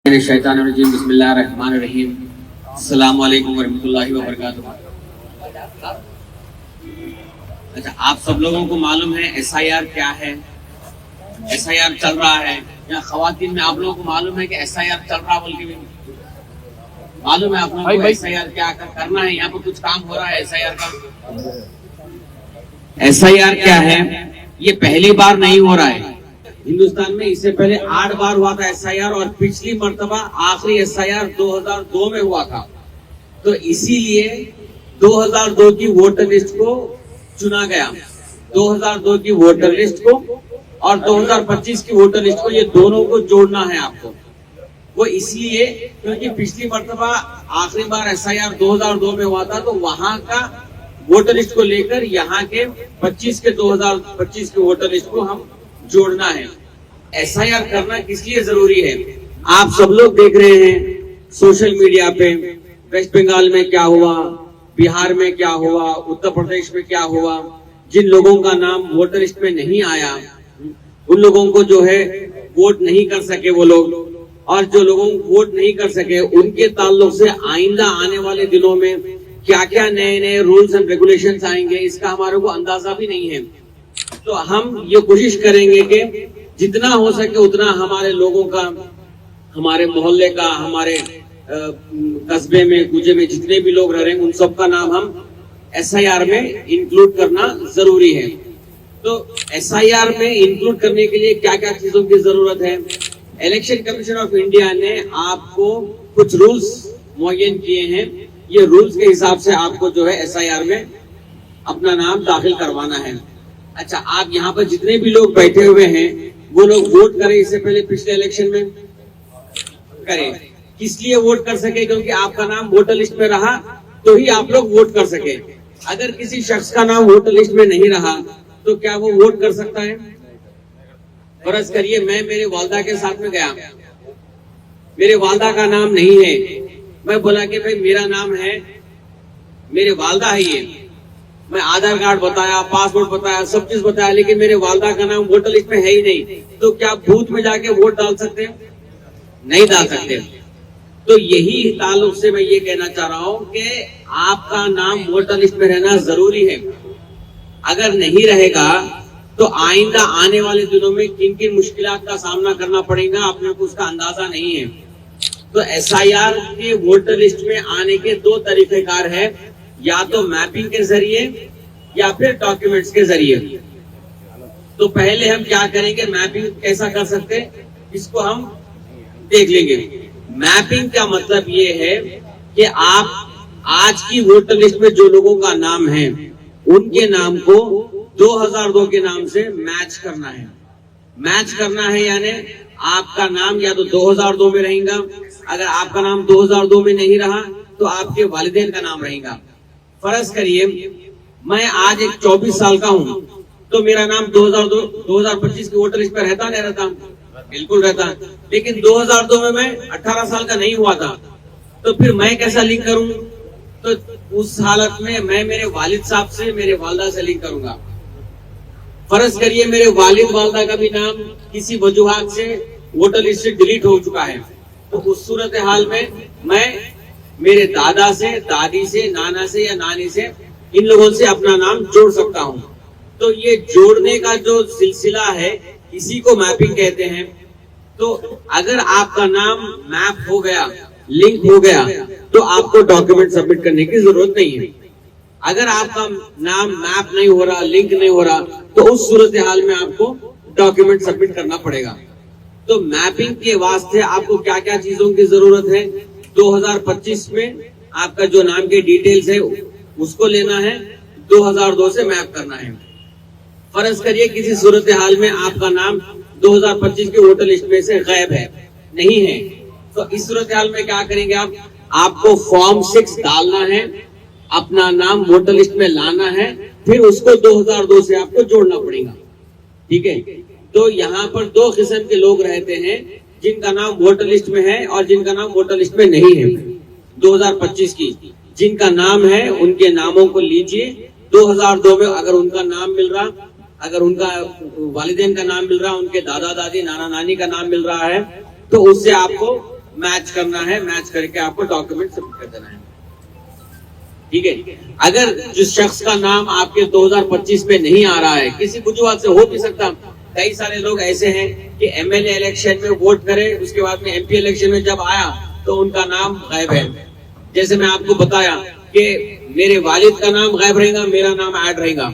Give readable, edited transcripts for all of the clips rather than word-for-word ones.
शैतान रजीम बिस्मिल्लाहिर्रहमानिर्रहीम अस्सलाम वालेकुम वरहमतुल्लाहि वबरकातुहू। अच्छा, आप सब लोगों को मालूम है SIR क्या है? SIR चल रहा है या खवातीन में आप लोगों को मालूम है कि SIR चल रहा बोल के भी मालूम है आप लोगों को SIR क्या करना है? यहाँ पर कुछ काम हो रहा है SIR का। SIR क्या है? ये पहली बार नहीं हो रहा है हिंदुस्तान में। इससे पहले 8 बार हुआ था SIR और पिछली मर्तबा आखिरी SIR 2002 में हुआ था। तो इसीलिए 2002 की वोटर लिस्ट को चुना गया, 2002 की वोटर लिस्ट को और 2025 की वोटर लिस्ट को, ये दोनों को जोड़ना है आपको। वो इसलिए क्योंकि पिछली मर्तबा आखिरी बार SIR 2002 में हुआ था, तो वहां का वोटर लिस्ट को लेकर यहाँ के 25 के 2025 की वोटर लिस्ट को हम जोड़ना है। SIR करना किस लिए जरूरी है? आप सब लोग देख रहे हैं सोशल मीडिया पे, वेस्ट बंगाल में क्या हुआ, बिहार में क्या हुआ, उत्तर प्रदेश में क्या हुआ। जिन लोगों का नाम वोटर लिस्ट में नहीं आया उन लोगों को जो है वोट नहीं कर सके वो लोग, और जो लोगों को वोट नहीं कर सके उनके ताल्लुक से आइंदा आने वाले दिनों में क्या क्या नए नए रूल्स एंड रेगुलेशंस आएंगे, इसका हमारे को अंदाजा भी नहीं है। तो हम ये कोशिश करेंगे कि जितना हो सके उतना हमारे लोगों का, हमारे मोहल्ले का, हमारे कस्बे में, कूजे में जितने भी लोग रह रहे हैं उन सब का नाम हम SIR में इंक्लूड करना जरूरी है। तो SIR में इंक्लूड करने के लिए क्या क्या चीजों की जरूरत है? इलेक्शन कमीशन ऑफ इंडिया ने आपको कुछ रूल्स मुअय्यन किए हैं। ये रूल्स के हिसाब से आपको जो है SIR में अपना नाम दाखिल करवाना है। अच्छा, आप यहाँ पर जितने भी लोग बैठे हुए हैं वो लोग वोट करें इससे पहले पिछले इलेक्शन में करें। किस लिए वोट कर सके? क्योंकि आपका नाम वोटर लिस्ट में रहा तो ही आप लोग वोट कर सके। अगर किसी शख्स का नाम वोटर लिस्ट में नहीं रहा तो क्या वो वोट कर सकता है? फर्ज करिए मैं मेरे वालदा के साथ में गया, मेरे वालदा का नाम नहीं है, मैं बोला कि भाई मेरा नाम है, मेरे वालदा है ये, मैं आधार कार्ड बताया, पासपोर्ट बताया, सब चीज बताया, लेकिन मेरे वालदा का नाम वोटर लिस्ट में है ही नहीं, तो क्या बूथ में जाके वोट डाल सकते हैं? नहीं डाल सकते। तो यही ताल्लुक से मैं ये कहना चाह रहा हूं कि आपका नाम वोटर लिस्ट में रहना जरूरी है। अगर नहीं रहेगा तो आइंदा आने वाले दिनों में किन किन मुश्किलात का सामना करना पड़ेगा आपने को उसका अंदाजा नहीं है। तो SIR के वोटर लिस्ट में आने के 2 तरीकेकार है, या तो मैपिंग के जरिए या फिर डॉक्यूमेंट्स के जरिए। तो पहले हम क्या करेंगे, मैपिंग कैसा कर सकते हैं इसको हम देख लेंगे। मैपिंग का मतलब ये है कि आप आज की वोटर लिस्ट में जो लोगों का नाम है उनके नाम को 2002 के नाम से मैच करना है। मैच करना है यानी आपका नाम या तो 2002 में रहेगा, अगर आपका नाम 2002 में नहीं रहा तो आपके वालिदैन का नाम रहेगा। फर्ज करिए मैं आज एक 24 साल का हूँ, तो मेरा नाम 2025 की वोटर लिस्ट में रहता नहीं रहता? बिल्कुल रहता। लेकिन 2002 में मैं 18 साल का नहीं हुआ था, तो फिर मैं कैसा लिंक करूं? तो उस हालत में मैं मेरे वालिद साहब से, मेरे वालदा से लिंक करूंगा। फर्ज करिए मेरे वालिद वालदा का भी नाम किसी वजूहात से वोटर लिस्ट से डिलीट हो चुका है, तो उस सूरत हाल में मैं मेरे दादा से, दादी से, नाना से या नानी से, इन लोगों से अपना नाम जोड़ सकता हूं। तो ये जोड़ने का जो सिलसिला है इसी को मैपिंग कहते हैं। तो अगर आपका नाम मैप हो गया, लिंक हो गया, तो आपको डॉक्यूमेंट सबमिट करने की जरूरत नहीं है। अगर आपका नाम मैप नहीं हो रहा, लिंक नहीं हो रहा, तो उस सूरत हाल में आपको डॉक्यूमेंट सबमिट करना पड़ेगा। तो मैपिंग के वास्ते आपको क्या क्या चीजों की जरूरत है? 2025 में आपका जो नाम के डिटेल्स है उसको लेना है, 2002 से मैप करना है। फर्ज करिए किसी सूरत हाल में आपका नाम 2025 के वोटर लिस्ट में से गायब है, नहीं है, तो इस सूरत हाल में क्या करेंगे आप? आपको फॉर्म 6 डालना है, अपना नाम वोटर लिस्ट में लाना है, फिर उसको 2002 से आपको जोड़ना पड़ेगा। ठीक है? तो यहाँ पर 2 किस्म के लोग रहते हैं, जिनका नाम वोटर लिस्ट में है और जिनका नाम वोटर लिस्ट में नहीं है। 2025 की जिनका नाम है उनके नामों को लीजिए। 2002 में अगर उनका नाम मिल रहा, अगर उनका वालिदैन का नाम मिल रहा, उनके दादा दादी नाना नानी का नाम मिल रहा है, तो उससे आपको मैच करना है, मैच करके आपको डॉक्यूमेंट सबमिट कर देना है. ठीक है. अगर जिस शख्स का नाम आपके 2025 में नहीं आ रहा है, किसी वजूहत से हो भी सकता, कई सारे लोग ऐसे हैं कि एमएलए इलेक्शन में वोट करे, उसके बाद में एमपी इलेक्शन में जब आया तो उनका नाम गायब है. जैसे मैं आपको बताया कि मेरे वालिद का नाम गायब रहेगा, मेरा नाम ऐड रहेगा.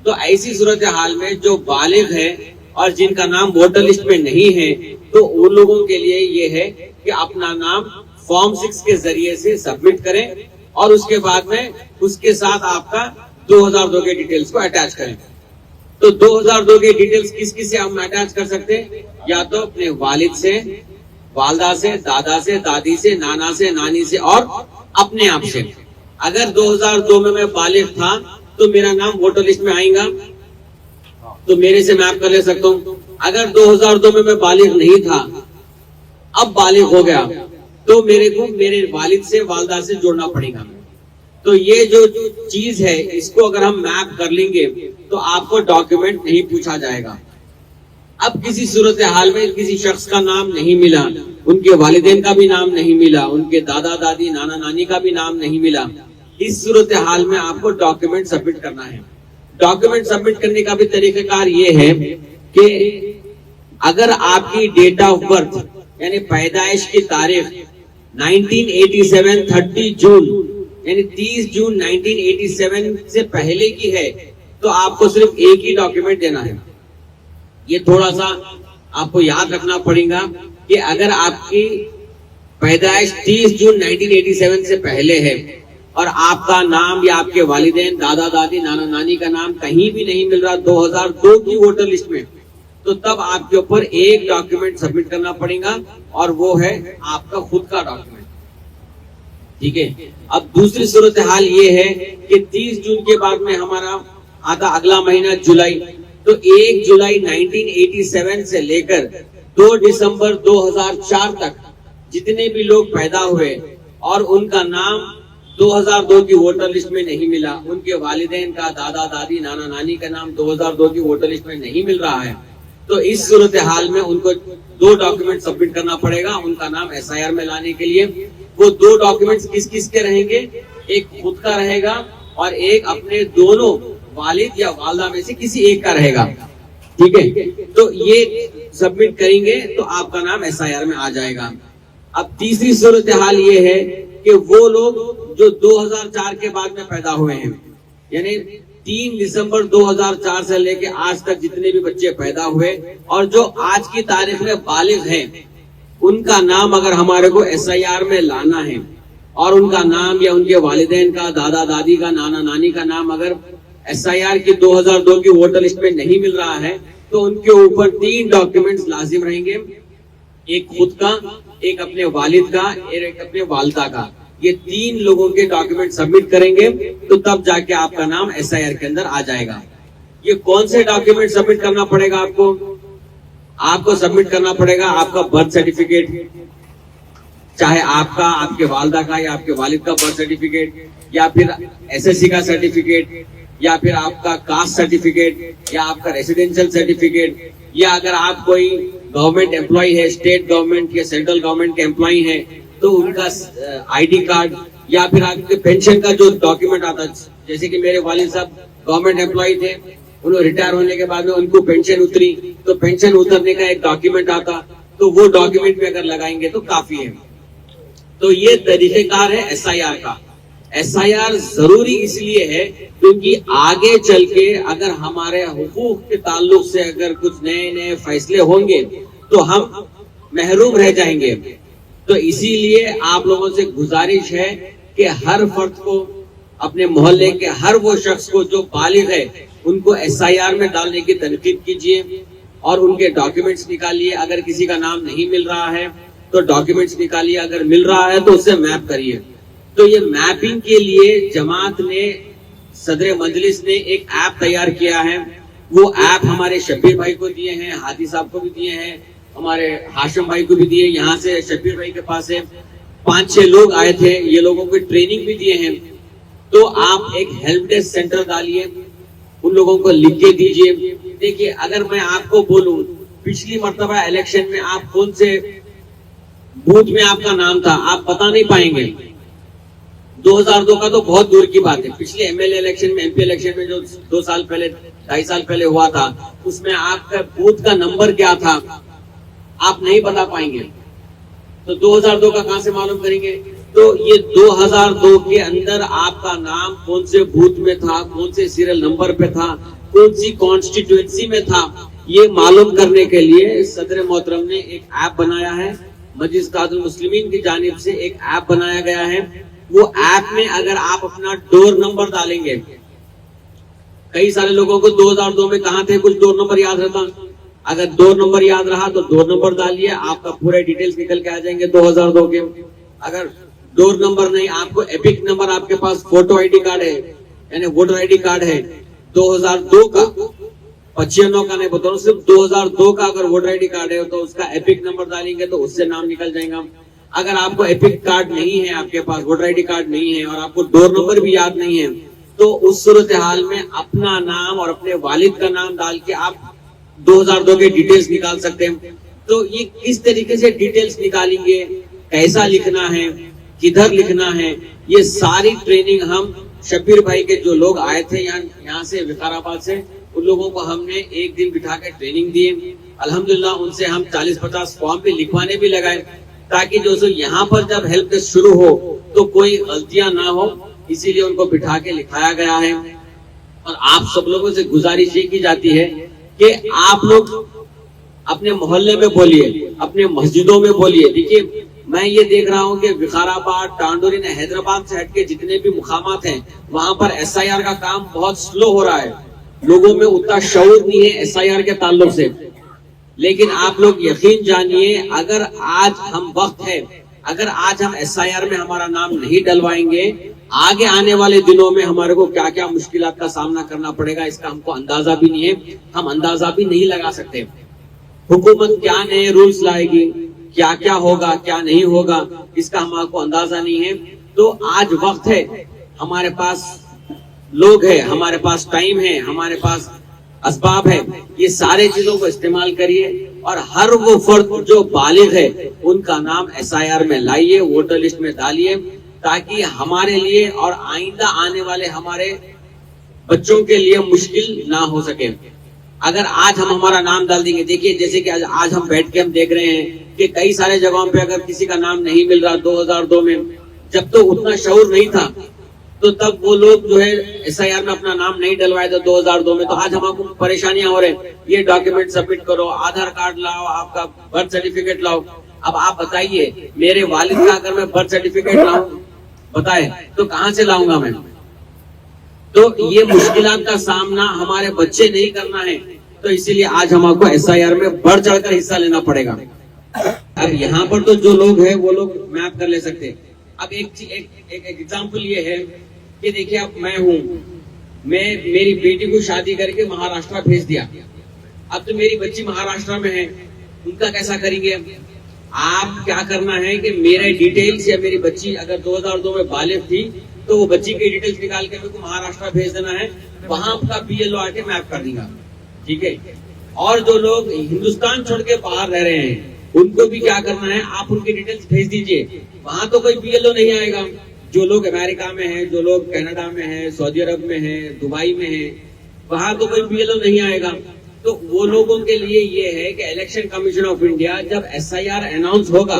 तो ऐसी सूरत हाल में जो बालिग है और जिनका नाम वोटर लिस्ट में नहीं है, तो उन लोगों के लिए ये है कि अपना नाम फॉर्म 6 के जरिए से सबमिट करें और उसके बाद में उसके साथ आपका 2002 के डिटेल्स को अटैच करें. तो 2002 के डिटेल्स किस किस से हम अटैच कर सकते हैं? या तो अपने वालिद से, वालदा से, दादा से, दादी से, नाना से, नानी से और अपने आप से. अगर 2002 में मैं बालिग था तो मेरा नाम वोटर लिस्ट में आएगा, तो मेरे से मैप कर ले सकता हूं. अगर 2002 में मैं बालिग नहीं था, अब बालिग हो गया, तो मेरे को मेरे वालिद से, वालदा से जोड़ना पड़ेगा. तो ये जो चीज है, इसको अगर हम मैप कर लेंगे तो आपको डॉक्यूमेंट नहीं पूछा जाएगा. अब किसी सूरत हाल में किसी शख्स का नाम नहीं मिला, उनके वालिदैन का भी नाम नहीं मिला, उनके दादा दादी, नाना नानी का भी नाम नहीं मिला, इस सूरत हाल में आपको डॉक्यूमेंट सबमिट करना है. डॉक्यूमेंट सबमिट करने का भी तरीकाकार ये है कि अगर आपकी डेट ऑफ बर्थ यानी पैदाइश की तारीख 1987 30 जून यानी 30 जून 1987 से पहले की है, तो आपको सिर्फ एक ही डॉक्यूमेंट देना है. ये थोड़ा सा आपको याद रखना पड़ेगा कि अगर आपकी पैदाइश 30 जून 1987 से पहले है और आपका नाम या आपके वालिदैन, दादा दादी, नाना नानी का नाम कहीं भी नहीं मिल रहा 2002 की वोटर लिस्ट में, तो तब आपके ऊपर एक डॉक्यूमेंट सबमिट करना पड़ेगा और वो है आपका खुद का डॉक्यूमेंट. ठीक है. अब दूसरी सूरत हाल ये है कि 30 जून के बाद में हमारा आता अगला महीना जुलाई, तो 1 जुलाई 1987 से लेकर 2 दिसंबर 2004 तक जितने भी लोग पैदा हुए और उनका नाम 2002 की वोटर लिस्ट में नहीं मिला, उनके वालिदैन का, दादा दादी, नाना नानी का नाम 2002 की वोटर लिस्ट में नहीं मिल रहा है, तो इस सूरत हाल में उनको 2 डॉक्यूमेंट सबमिट करना पड़ेगा उनका नाम एसआईआर में लाने के लिए. वो 2 डॉक्यूमेंट्स किस किस के रहेंगे? एक खुद का रहेगा और एक अपने दोनों वालिद या वालदा में से किसी एक का रहेगा. ठीक है. तो ये सबमिट करेंगे तो आपका नाम एसआईआर में आ जाएगा. अब तीसरी सूरत हाल ये है कि वो लोग जो 2004 के बाद में पैदा हुए हैं, यानी 3 दिसंबर 2004 से लेके आज तक जितने भी बच्चे पैदा हुए और जो आज की तारीख में बालिग हैं, उनका नाम अगर हमारे को एसआईआर में लाना है और उनका नाम या उनके वालिदैन का, दादा दादी का, नाना नानी का नाम अगर एसआईआर की 2002 की वोटर लिस्ट में नहीं मिल रहा है, तो उनके ऊपर 3 डॉक्यूमेंट्स लाजिम रहेंगे. एक खुद का, एक अपने वालिद का, एक अपने वालदा का. ये 3 लोगों के डॉक्यूमेंट सबमिट करेंगे तो तब जाके आपका नाम एसआईआर के अंदर आ जाएगा. ये कौन से डॉक्यूमेंट सबमिट करना पड़ेगा आपको? आपको सबमिट करना पड़ेगा आपका बर्थ सर्टिफिकेट, चाहे आपका, आपके वालदा का या आपके वालिद का बर्थ सर्टिफिकेट, या फिर एसएससी का सर्टिफिकेट, या फिर आपका कास्ट सर्टिफिकेट, या आपका रेसिडेंशियल सर्टिफिकेट, या अगर आप कोई गवर्नमेंट एम्प्लॉय है, स्टेट गवर्नमेंट या सेंट्रल गवर्नमेंट के एम्प्लॉय है, तो उनका आईडी कार्ड, या फिर आपके पेंशन का जो डॉक्यूमेंट आता है. जैसे कि मेरे वालिद साहब गवर्नमेंट एम्प्लॉय थे, उन्होंने रिटायर होने के बाद में उनको पेंशन उतरी, तो पेंशन उतरने का एक डॉक्यूमेंट आता, तो वो डॉक्यूमेंट भी अगर लगाएंगे तो काफी है. तो ये तरीकेकार है एसआईआर का. एसआईआर जरूरी इसलिए है क्योंकि आगे चल के अगर हमारे हुकूक के ताल्लुक से अगर कुछ नए नए फैसले होंगे तो हम महरूम रह जाएंगे. तो इसीलिए आप लोगों से गुजारिश है कि हर फर्द को, अपने मोहल्ले के हर वो शख्स को जो बालिग है, उनको एसआईआर में डालने की तनकीद कीजिए और उनके डॉक्यूमेंट्स निकालिए. अगर किसी का नाम नहीं मिल रहा है तो डॉक्यूमेंट्स निकालिए, अगर मिल रहा है तो उससे मैप करिए. तो ये मैपिंग के लिए जमात ने, सदर मजलिस ने एक ऐप तैयार किया है. वो ऐप हमारे शब्बीर भाई को दिए हैं, हादी साहब को भी दिए हैं, हमारे हाशिम भाई को भी दिए. यहाँ से शब्बीर भाई के पास है 5-6 लोग आए थे, ये लोगों को ट्रेनिंग भी दिए हैं. तो आप एक हेल्प डेस्क सेंटर डालिए, उन लोगों को लिख के दीजिए. देखिए, अगर मैं आपको बोलूं पिछली मर्तबा इलेक्शन में आप कौन से बूथ में आपका नाम था, आप बता नहीं पाएंगे। 2002 का तो बहुत दूर की बात है, पिछले एमएलए इलेक्शन में, एमपी इलेक्शन में जो 2 साल पहले 2.5 साल पहले हुआ था, उसमें आपका बूथ का नंबर क्या था आप नहीं बता पाएंगे। तो 2002 का कहां से मालूम करेंगे? तो ये 2002 के अंदर आपका नाम कौन से बूथ में था, कौन से सीरियल नंबर पे था, कौन सी कॉन्स्टिट्यूएंसी में था, ये मालूम करने के लिए सदर मोहतरम ने एक ऐप बनाया है। मजलिस इत्तेहादुल मुस्लिमीन की जानिब से एक ऐप बनाया गया है। वो ऐप में अगर आप अपना डोर नंबर डालेंगे, कई सारे लोगों को 2002 में कहां थे कुछ डोर नंबर याद रहता, अगर डोर नंबर याद रहा तो डोर नंबर डालिए, आपका पूरे डिटेल्स निकल के आ जाएंगे 2002 के। अगर डोर नंबर नहीं, आपको एपिक नंबर, आपके पास फोटो आईडी कार्ड है यानी वोटर आईडी कार्ड है 2002 का, 95 का नहीं बता रहा हूं, सिर्फ 2002 का अगर वोटर आईडी कार्ड है तो उसका एपिक नंबर डालेंगे तो उससे नाम निकल जाएगा। अगर आपको एपिक कार्ड नहीं है, आपके पास वोटर आईडी कार्ड नहीं है और आपको डोर नंबर भी याद नहीं है, तो उस सूरत हाल में अपना नाम और अपने वालिद का नाम डाल के आप 2002 के डिटेल्स निकाल सकते हैं। तो ये किस तरीके से डिटेल्स निकालेंगे, कैसा लिखना है, किधर लिखना है, ये सारी ट्रेनिंग हम शब्बीर भाई के जो लोग आए थे यहाँ से विकाराबाद से, उन लोगों को हमने एक दिन बिठा के ट्रेनिंग दी। अल्हम्दुलिल्लाह उनसे हम 40-50 फॉर्म भी लिखवाने भी लगाए, ताकि जो यहाँ पर जब हेल्प डेस्क शुरू हो तो कोई गलतियां ना हो, इसीलिए उनको बिठा के लिखाया गया है। और आप सब लोगों से गुजारिश ये की जाती है कि आप लोग अपने मोहल्ले में बोलिए, अपने मस्जिदों में बोलिए। देखिए मैं ये देख रहा हूँ कि विकाराबाद, टांडोरी, हैदराबाद से हटके जितने भी मुकामात हैं वहां पर SIR का काम बहुत स्लो हो रहा है, लोगों में उतना शऊर नहीं है SIR के ताल्लुक से। लेकिन आप लोग यकीन जानिए, अगर आज हम वक्त है, अगर आज हम SIR में हमारा नाम नहीं डलवाएंगे, आगे आने वाले दिनों में हमारे को क्या क्या मुश्किलात का सामना करना पड़ेगा, इसका हमको अंदाजा भी नहीं है, हम अंदाजा भी नहीं लगा सकते। हुकूमत क्या नए रूल्स लाएगी, क्या क्या होगा, क्या नहीं होगा, इसका हमारे अंदाजा नहीं है। तो आज वक्त है, हमारे पास लोग है, हमारे पास टाइम है, हमारे पास असबाब है, ये सारे चीजों को इस्तेमाल करिए और हर वो फर्द जो बालिग है उनका नाम SIR में लाइए, वोटर लिस्ट में डालिए, ताकि हमारे लिए और आइंदा आने वाले हमारे बच्चों के लिए मुश्किल ना हो सके। अगर आज हम हमारा नाम डाल देंगे, देखिए जैसे कि आज हम बैठ के हम देख रहे हैं कि कई सारे जगहों पे अगर किसी का नाम नहीं मिल रहा 2002 में, जब तो उतना शऊर नहीं था, तो तब वो लोग जो है SIR में अपना नाम नहीं डलवाए थे 2002 में। तो आज हमको परेशानियां हो रही, ये डॉक्यूमेंट सबमिट करो, आधार कार्ड लाओ, आपका बर्थ सर्टिफिकेट लाओ। अब आप बताइए, मेरे वालिद का अगर मैं बर्थ सर्टिफिकेट लाऊं, बताए तो कहां से लाऊंगा मैं? तो ये मुश्किलात का सामना हमारे बच्चे नहीं करना है, तो इसीलिए आज हमको SIR में बढ़ चढ़कर हिस्सा लेना पड़ेगा। अब यहाँ पर तो जो लोग हैं वो लोग मैप कर ले सकते हैं। अब एक एग्जाम्पल ये है कि देखिए, अब मैं हूँ, मैं मेरी बेटी को शादी करके महाराष्ट्र भेज दिया, अब तो मेरी बच्ची महाराष्ट्र में है, उनका कैसा करेंगे? आप क्या करना है कि मेरे डिटेल्स या मेरी बच्ची अगर 2002 में बालिग थी तो वो बच्ची की डिटेल्स निकाल के मेरे को महाराष्ट्र भेज देना है, वहां का BLO आके मैप कर देगा, ठीक है। और जो लोग हिंदुस्तान छोड़ के बाहर रह रहे हैं उनको भी क्या करना है, आप उनकी डिटेल्स भेज दीजिए, वहां तो कोई BLO नहीं आएगा। जो लोग अमेरिका में हैं, जो लोग कनाडा में हैं, सऊदी अरब में हैं, दुबई में हैं, वहां तो कोई BLO नहीं आएगा। तो वो लोगों के लिए ये है कि इलेक्शन कमीशन ऑफ इंडिया जब SIR अनाउंस होगा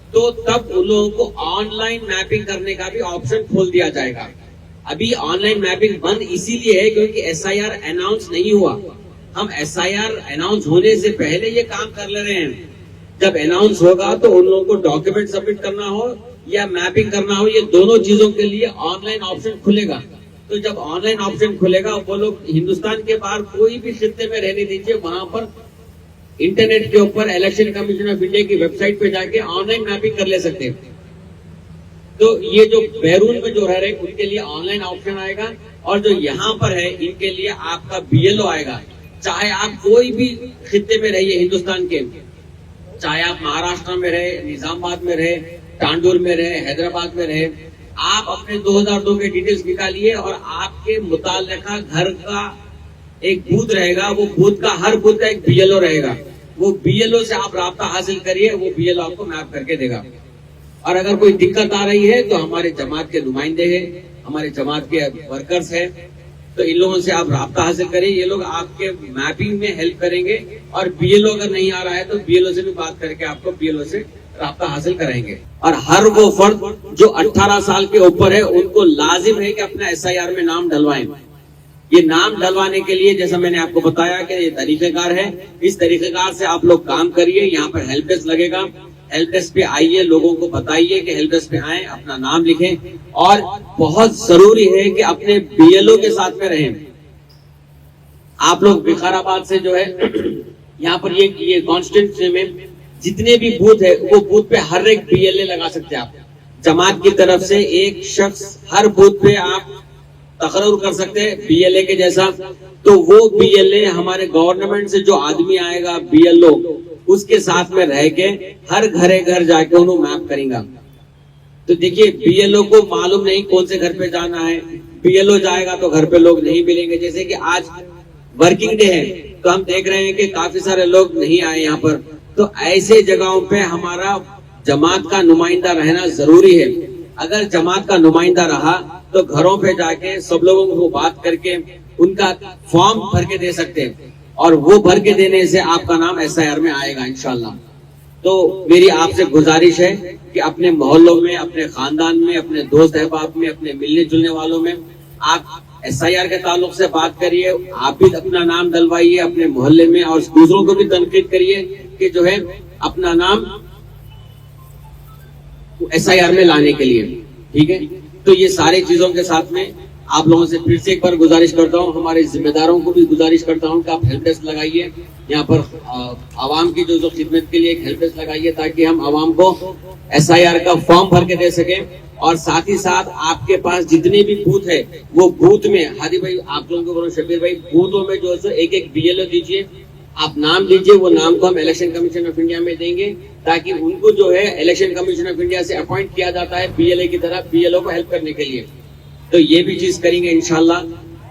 तो तब उन लोगों को ऑनलाइन मैपिंग करने का भी ऑप्शन खोल दिया जाएगा। अभी ऑनलाइन मैपिंग बंद इसीलिए है क्योंकि SIR अनाउंस नहीं हुआ। हम SIR अनाउंस होने से पहले ये काम कर ले रहे हैं। जब अनाउंस होगा तो उन लोगों को डॉक्यूमेंट सबमिट करना हो या मैपिंग करना हो, ये दोनों चीजों के लिए ऑनलाइन ऑप्शन खुलेगा। तो जब ऑनलाइन ऑप्शन खुलेगा, वो लोग हिंदुस्तान के बाहर कोई भी खित्ते में रहने दीजिए, वहां पर इंटरनेट के ऊपर इलेक्शन कमीशन ऑफ इंडिया की वेबसाइट पे जाके ऑनलाइन मैपिंग कर ले सकते हैं। तो ये जो बैरून में जो रह रहे हैं उनके लिए ऑनलाइन ऑप्शन आएगा, और जो यहाँ पर है इनके लिए आपका BLO आएगा। चाहे आप कोई भी खित्ते में रहिए हिंदुस्तान के, चाहे आप महाराष्ट्र में रहे, निजामाबाद में रहे, टांडोर में रहे, हैदराबाद में रहे, आप अपने 2002 के डिटेल्स निकालिए और आपके मुताल्लिका घर का एक बूथ रहेगा, वो बूथ का हर बूथ का एक BLO रहेगा। وہ BLO سے آپ رابطہ حاصل کریے, وہ BLO آپ کو میپ کر کے دے گا. اور اگر کوئی دقت آ رہی ہے تو ہمارے جماعت کے نمائندے ہیں, ہمارے جماعت کے ورکرز ہیں, تو ان لوگوں سے آپ رابطہ حاصل کریں. یہ لوگ آپ کے میپنگ میں ہیلپ کریں گے, اور BLO اگر نہیں آ رہا ہے تو BLO سے بھی بات کر کے آپ کو BLO سے رابطہ حاصل کرائیں گے. اور ہر وہ فرد جو 18 سال کے اوپر ہے ان کو لازم ہے کہ اپنا SIR میں نام ڈلوائیں. یہ نام ڈلوانے کے لیے جیسا میں نے آپ کو بتایا کہ یہ طریقہ کار ہے, اس طریقہ کار سے آپ لوگ کام کریے. یہاں پر ہیلپ ڈیسک لگے گا, ہیلپ ڈیسک پہ آئیے, لوگوں کو بتائیے کہ ہیلپ ڈیسک پہ آئیں, اپنا نام لکھیں. اور بہت ضروری ہے کہ اپنے BLO کے ساتھ میں رہیں. آپ لوگ وقار آباد سے جو ہے یہاں پر یہ کانسٹیٹوئنسی میں جتنے بھی بوتھ ہے وہ بوتھ پہ ہر ایک BLA لگا سکتے ہیں آپ. جماعت کی طرف سے ایک شخص ہر بوتھ پہ آپ تقرر کر سکتے ہیں BLA کے جیسا. تو وہ BLA ہمارے گورنمنٹ سے جو آدمی آئے گا BLO, اس کے ساتھ میں رہ کے ہر گھر جا کے انہوں میپ کریں گا. تو دیکھیے BLO کو معلوم نہیں کون سے گھر پہ جانا ہے, BLO جائے گا تو گھر پہ لوگ نہیں ملیں گے. جیسے کہ آج ورکنگ ڈے ہے تو ہم دیکھ رہے ہیں کہ کافی سارے لوگ نہیں آئے یہاں پر. تو ایسے جگہوں پہ ہمارا جماعت کا نمائندہ رہنا ضروری ہے. اگر جماعت کا نمائندہ رہا تو گھروں پہ جا کے سب لوگوں کو بات کر کے ان کا فارم بھر کے دے سکتے ہیں, اور وہ بھر کے دینے سے آپ کا نام SIR میں آئے گا انشاءاللہ. تو میری آپ سے گزارش ہے کہ اپنے محلوں میں, اپنے خاندان میں, اپنے دوست احباب میں, اپنے ملنے جلنے والوں میں آپ SIR کے تعلق سے بات کریے. آپ بھی اپنا نام ڈلوائیے اپنے محلے میں, اور دوسروں کو بھی تنقید کریے کہ جو ہے اپنا نام SIR میں لانے کے لیے. ٹھیک ہے, تو یہ ساری چیزوں کے ساتھ میں آپ لوگوں سے پھر سے ایک بار گزارش کرتا ہوں, ہمارے ذمہ داروں کو بھی گزارش کرتا ہوں کہ آپ ہیلپ ڈیسک لگائیے. یہاں پر عوام کی جو خدمت کے لیے ایک ہیلپ ڈیسک لگائیے تاکہ ہم عوام کو SIR کا فارم بھر کے دے سکیں. اور ساتھ ہی ساتھ آپ کے پاس جتنے بھی بوتھ ہے وہ بوتھ میں, ہادی بھائی آپ لوگوں کو بولو, شبیر بھائی, بوتھوں میں جو ہے ایک BLO دیجیے. آپ نام لیجیے, وہ نام کو ہم الیکشن کمیشن آف انڈیا میں دیں گے تاکہ ان کو جو ہے الیکشن کمیشن آف انڈیا سے اپوائنٹ کیا جاتا ہے BLA کی طرح BLO کو ہیلپ کرنے کے لیے. تو یہ بھی چیز کریں گے انشاءاللہ.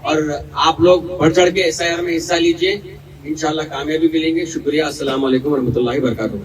اور آپ لوگ بڑھ چڑھ کے SIR میں حصہ لیجیے, انشاءاللہ کامیابی ملیں گے. شکریہ. السلام علیکم ورحمۃ اللہ وبرکاتہ.